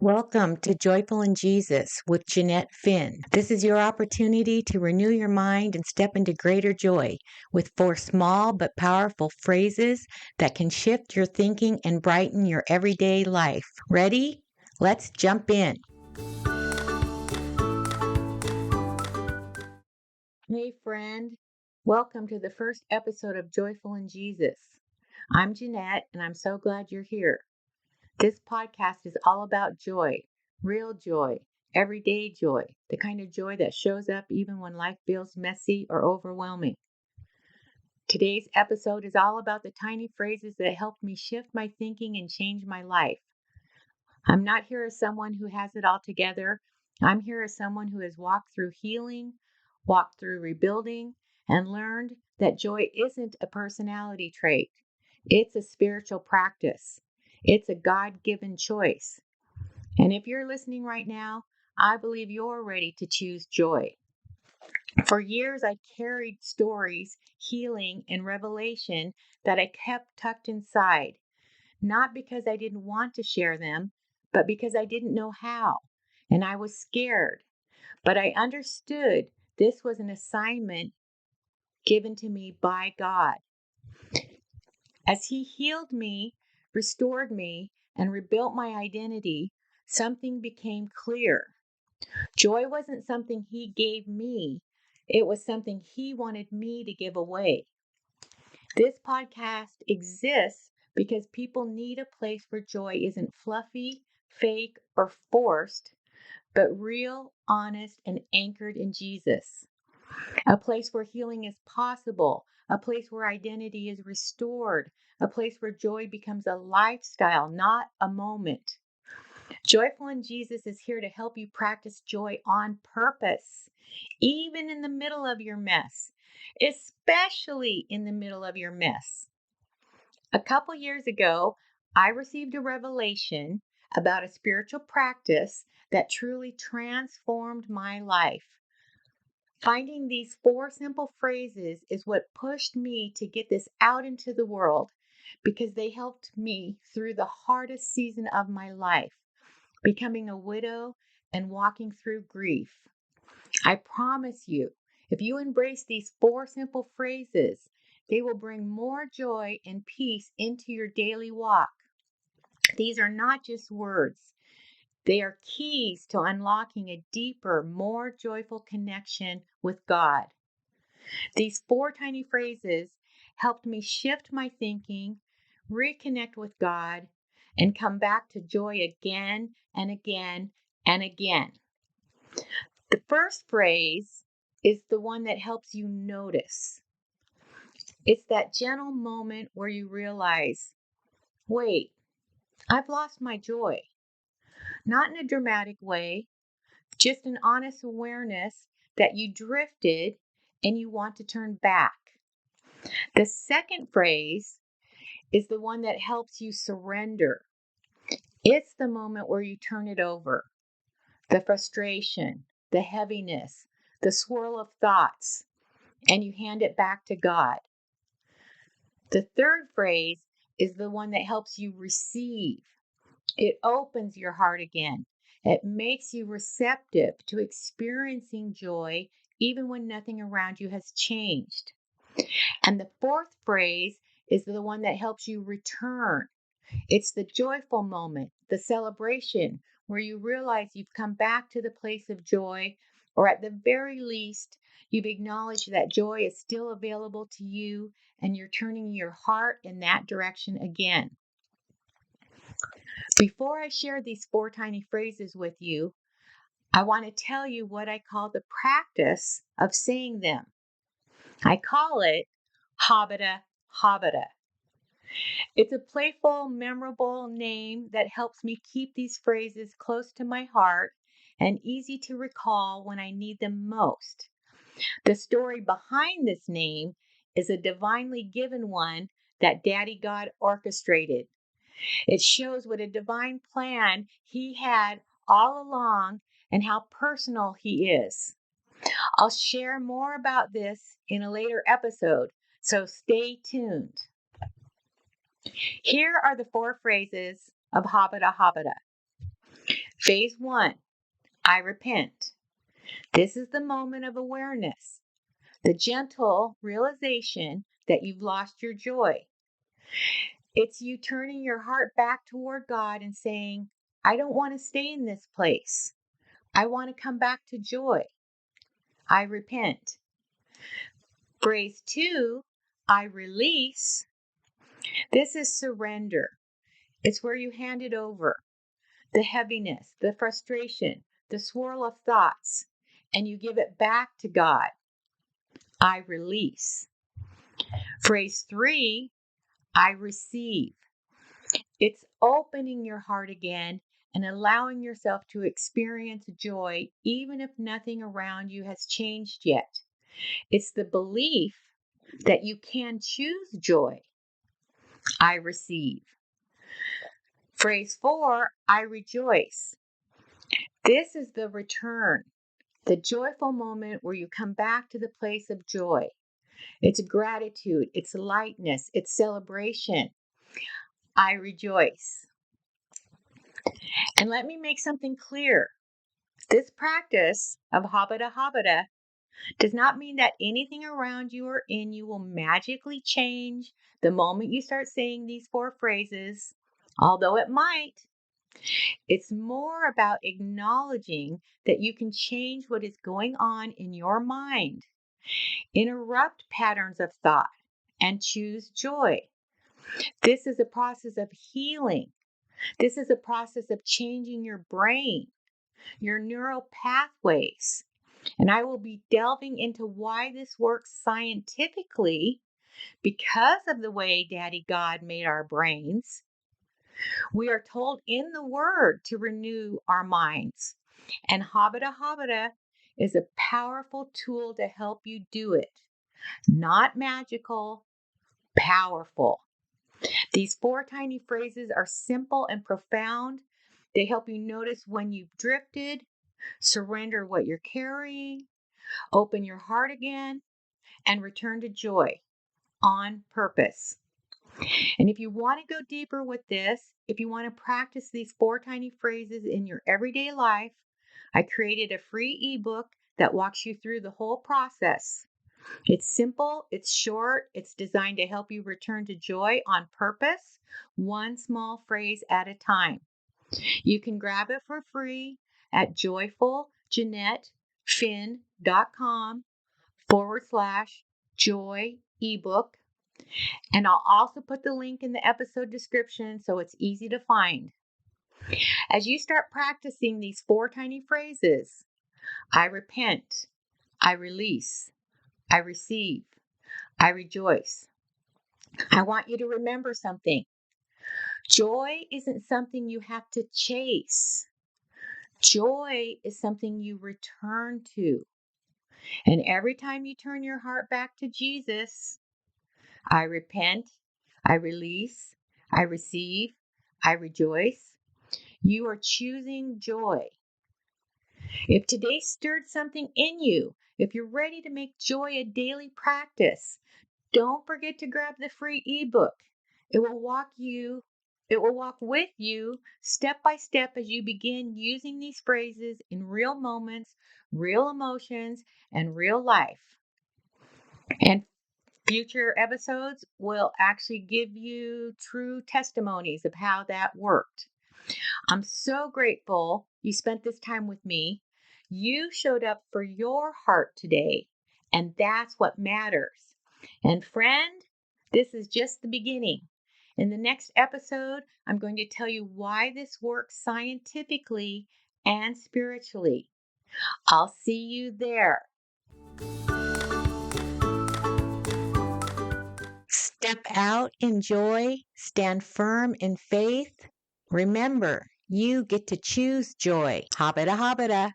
Welcome to Joyful in Jesus with Jeanette Finn. This is your opportunity to renew your mind and step into greater joy with 4 small but powerful phrases that can shift your thinking and brighten your everyday life. Ready? Let's jump in. Hey, friend. Welcome to the first episode of Joyful in Jesus. I'm Jeanette, and I'm so glad you're here. This podcast is all about joy, real joy, everyday joy, the kind of joy that shows up even when life feels messy or overwhelming. Today's episode is all about the tiny phrases that helped me shift my thinking and change my life. I'm not here as someone who has it all together. I'm here as someone who has walked through healing, walked through rebuilding, and learned that joy isn't a personality trait. It's a spiritual practice. It's a God-given choice. And if you're listening right now, I believe you're ready to choose joy. For years, I carried stories, healing, and revelation that I kept tucked inside, not because I didn't want to share them, but because I didn't know how. And I was scared. But I understood this was an assignment given to me by God. As He healed me, restored me, and rebuilt my identity, something became clear. Joy wasn't something He gave me, it was something He wanted me to give away. This podcast exists because people need a place where joy isn't fluffy, fake, or forced, but real, honest, and anchored in Jesus. A place where healing is possible, a place where identity is restored, a place where joy becomes a lifestyle, not a moment. Joyful in Jesus is here to help you practice joy on purpose, even in the middle of your mess, especially in the middle of your mess. A couple years ago, I received a revelation about a spiritual practice that truly transformed my life. Finding these 4 simple phrases is what pushed me to get this out into the world because they helped me through the hardest season of my life, becoming a widow and walking through grief. I promise you, if you embrace these 4 simple phrases, they will bring more joy and peace into your daily walk. These are not just words. They are keys to unlocking a deeper, more joyful connection with God. These 4 tiny phrases helped me shift my thinking, reconnect with God, and come back to joy again and again and again. The first phrase is the one that helps you notice. It's that gentle moment where you realize, wait, I've lost my joy. Not in a dramatic way, just an honest awareness that you drifted and you want to turn back. The second phrase is the one that helps you surrender. It's the moment where you turn it over. The frustration, the heaviness, the swirl of thoughts, and you hand it back to God. The third phrase is the one that helps you receive. It opens your heart again. It makes you receptive to experiencing joy even when nothing around you has changed. And the fourth phrase is the one that helps you return. It's the joyful moment, the celebration, where you realize you've come back to the place of joy, or at the very least, you've acknowledged that joy is still available to you and you're turning your heart in that direction again. Before I share these 4 tiny phrases with you, I want to tell you what I call the practice of saying them. I call it Hobbitta Hobbitta. It's a playful, memorable name that helps me keep these phrases close to my heart and easy to recall when I need them most. The story behind this name is a divinely given one that Daddy God orchestrated. It shows what a divine plan He had all along and how personal He is. I'll share more about this in a later episode, so stay tuned. Here are the 4 phrases of Hobbitta Hobbitta. Phase 1, I repent. This is the moment of awareness, the gentle realization that you've lost your joy. It's you turning your heart back toward God and saying, I don't want to stay in this place. I want to come back to joy. I repent. Phrase 2, I release. This is surrender. It's where you hand it over, the heaviness, the frustration, the swirl of thoughts, and you give it back to God. I release. Phrase 3, I receive. It's opening your heart again and allowing yourself to experience joy even if nothing around you has changed yet. It's the belief that you can choose joy. I receive. Phrase 4, I rejoice. This is the return, the joyful moment where you come back to the place of joy. It's gratitude, it's lightness, it's celebration. I rejoice. And let me make something clear. This practice of Hobbitta Hobbitta does not mean that anything around you or in you will magically change the moment you start saying these 4 phrases, although it might. It's more about acknowledging that you can change what is going on in your mind, interrupt patterns of thought, and choose joy. This is a process of healing. This is a process of changing your brain, your neural pathways. And I will be delving into why this works scientifically because of the way Daddy God made our brains. We are told in the Word to renew our minds. And Hobbitta Hobbitta is a powerful tool to help you do it. Not magical, powerful. These 4 tiny phrases are simple and profound. They help you notice when you've drifted, surrender what you're carrying, open your heart again, and return to joy on purpose. And if you want to go deeper with this, if you want to practice these 4 tiny phrases in your everyday life, I created a free ebook that walks you through the whole process. It's simple, it's short, it's designed to help you return to joy on purpose, one small phrase at a time. You can grab it for free at joyfuljeanettefinn.com/joy ebook. And I'll also put the link in the episode description so it's easy to find. As you start practicing these 4 tiny phrases, I repent, I release, I receive, I rejoice. I want you to remember something. Joy isn't something you have to chase. Joy is something you return to. And every time you turn your heart back to Jesus, I repent, I release, I receive, I rejoice. You are choosing joy. If today stirred something in you, if you're ready to make joy a daily practice, don't forget to grab the free ebook. It will walk with you step by step as you begin using these phrases in real moments, real emotions, and real life. And future episodes will actually give you true testimonies of how that worked. I'm so grateful you spent this time with me. You showed up for your heart today, and that's what matters. And friend, this is just the beginning. In the next episode, I'm going to tell you why this works scientifically and spiritually. I'll see you there. Step out in joy, stand firm in faith. Remember, you get to choose joy. Hobbitta Hobbitta.